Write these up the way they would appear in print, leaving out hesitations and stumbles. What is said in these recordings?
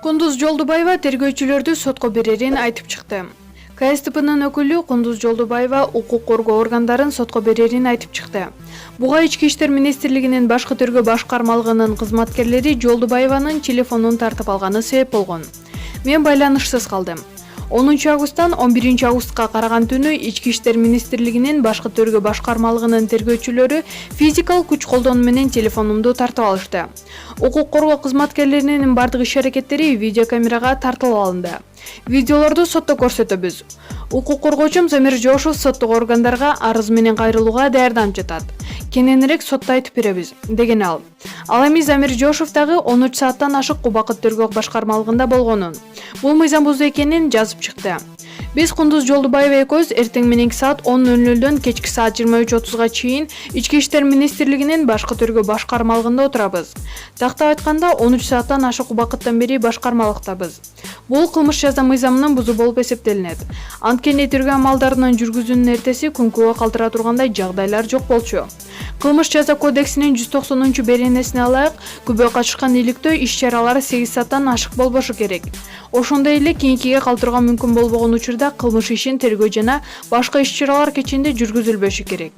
Кундуз Жолдубаева тергөөчүлөрдү сотко берерин айтып чыкты. КСДПнын өкүлү Кундуз Жолдубаева укук коргоо органдарын сотко берерин айтып чыкты. Буга Ички иштер министрлигинин башкы тергөө башкармалыгынын кызматкерлери Жолдубаеванын телефонун тартып алганы себеп болгон. Мен байланышсыз калдым. 10 августтан 11 августка караган түнү Ички иштер министрлигинин башкы тергөө башкармалыгынын тергөөчүлөрү физикалык күч колдонуу менен телефонумду тартып алышты. Укук коргоо кызматкерлеринин бардык иш-аракеттери видеокамерага тартылып алынды. Видеолорду сотто көрсөтөбүз. Укук коргоочум Замир Жошов соттук органдарга арыз менен кайрылууга даярданып жатат. Кененирээк сотто айтып беребиз, деген ал. Ал эми Замир Жошов дагы 13 сааттан ашык убакыт тергөө башкармалыгында болгонун, бул мыйзам бузуу экенин жазып чыкты. Биз Кундуз Жолдубаева экөөбүз эртең мененки саат 10:00дөн кечки саат 23:30га чейин Ички иштер министрлигинин башкы тергөө башкармалыгында отурабыз. Тактап айтканда 13 сааттан ашык убакыттан бери башкармалыктабыз. Бул кылмыш жаза мыйзамынын бузуу болуп эсептелинет. Анткени тергөө амалдарынын жүргүзүүнүн эртеси күнгүгө калтыра тургандай жагдайлар жок болчу. Кылмыш жаза кодексинин 190-беренесине ылайык күбө качышкан иликтөө иш-чаралары 8 сааттан ашык болбошу керек. Ошондой эле кийинкиге калтырууга мүмкүн болбогон учурда кылмыш ишин тергөө жана башка иш-чаралар кечинде жүргүзүлбөшү керек.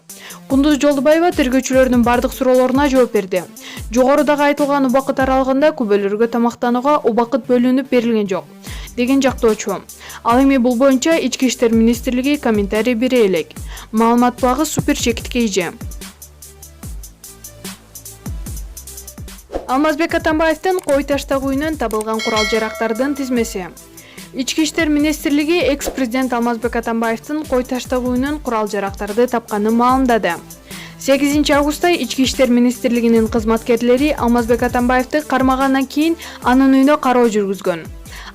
Кундуз Жолдубаева тергөөчүлөрдүн бардык суроолоруна жооп берди. Жогорудагы айтылган убакыт аралыгында күбөлөргө тамактанууга убакыт бөлүнүп берилген жок, деген жактоочу. Ал эми бул боюнча Ички иштер министрлиги комментарий бере элек. Маалымат багы Супер Чекит KG. Алмазбек Атамбаевдин кой таштагы үйүнөн табылган курал-жарактардын тизмеси. Ички иштер министрлиги экс-президент Алмазбек Атамбаевдин кой таштагы үйүнөн курал-жарактарды тапканын маалымдады. 8 августта Ички иштер министрлигинин кызматкерлери Алмазбек Атамбаевди кармагандан кийин анын үйүнө кароо жүргүзгөн.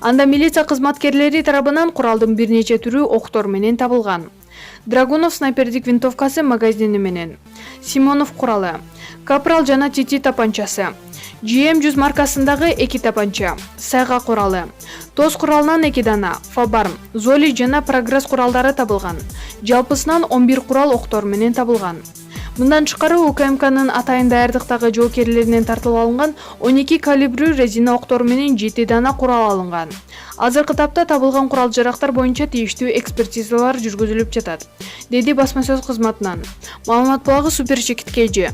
Анда милиция кызматкерлери тарабынан куралдын бир нече түрү октор менен табылган. Драгунов снайпердик винтовкасы магазини менен, Симонов куралы, Капрал жана Тити тапанчасы, GM100 маркасындагы 2 тапанча, Сайга куралы, Тоз куралынан 2 дана, Фабарм, Золи жана Прогресс куралдары табылган. Жалпысынан 11 курал октор менен табылган. Мындан тышкары УКМКнын атайын даярдыктагы жоокерлеринен тартылып алынган 12 калибрүү резина октор менен 7 дана курал алынган. Азыркы тапта табылган курал-жарактар боюнча тийиштүү экспертизалар жүргүзүлүп жатат, деди басма сөз кызматынан. Маалымат багы Супер Чекит KG.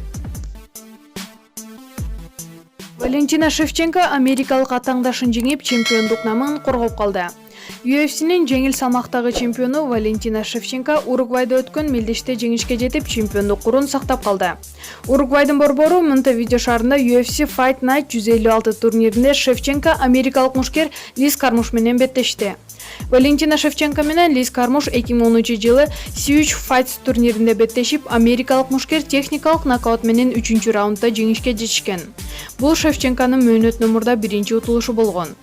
Валентина Шевченко америкалык атаңдашын жеңип чемпиондук намын коргоп калды. UFC'нин жеңил салмактагы чемпиону Валентина Шевченко Уругвайда өткөн мелдеште жеңишке жетип чемпиондук курун сактап калды. Уругвайдын борбору Монтевидео шаарында UFC Fight Night 156 турниринде Шевченко америкалык мушкер Лиз Кармуш менен беттешти. Валентина Шевченко менен Лиз Кармуш 2010-жылы C3 Fights турниринде беттешип, америкалык мушкер техникалык нокаут менен 3-раундда жеңишке жетишкен. Бул Шевченконун мөөнөт номурда 1-чи утулушу болгон.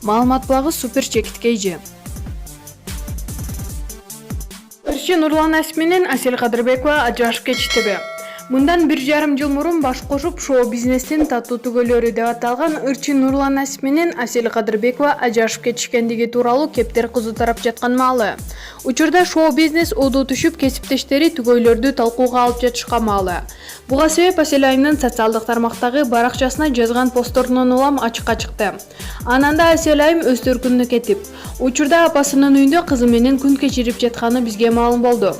Маалымат багы Супер Чекит KG. Ырчы Нурлан Асип менен Асель Кадырбекова ажырашып кетиштеби? Мындан 1,5 жыл мурун баш кошуп шоу-бизнестин таттуу түгөлөрү деп аталган Ырчы Нурлан Асип менен Асель Кадырбекова ажырашып кетишкендиги тууралуу кептер кызуу тарап жаткан маалы. Учурда шоу-бизнес удуу түшүп, кесиптештери түгөйлөрдү талкууга алып жатышка маалы. Буга себеп Асель айымдын социалдык тармактагы баракчасына жазган постторунан улам ачыкка чыкты. Ананда Асель айым өз төркүнүнө кетип, учурда апасынын үйүндө кызы менен күн кечирип жатканы бизге маалым болду.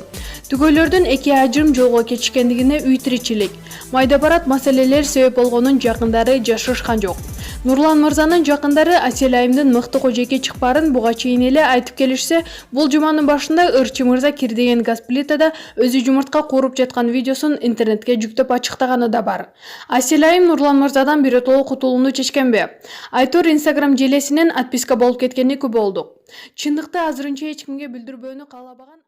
Түгөйлөрдүн 2 ажырым жолго кетишкендигине үй тиричилик, майда барат маселелер себеп болгонун жакындары жашырышкан жок. Нурлан мырзанын жакындары Асель айымдын мыкты кожойке чыкпарын буга чейин эле айтып келишсе, бул жуманын башында Ырчы мырза кир деген газ плитада өзү жумуртка кууруп жаткан видеосун интернетке жүктөп ачыктаганы да бар. Асель айым Нурлан мырзадан биротоло кутулууну чечкенби? Айтор Instagram желесинен отписка болуп кеткени күбө болдук. Чындыкты азырынча эч кимге билдирбөөнү каалабаган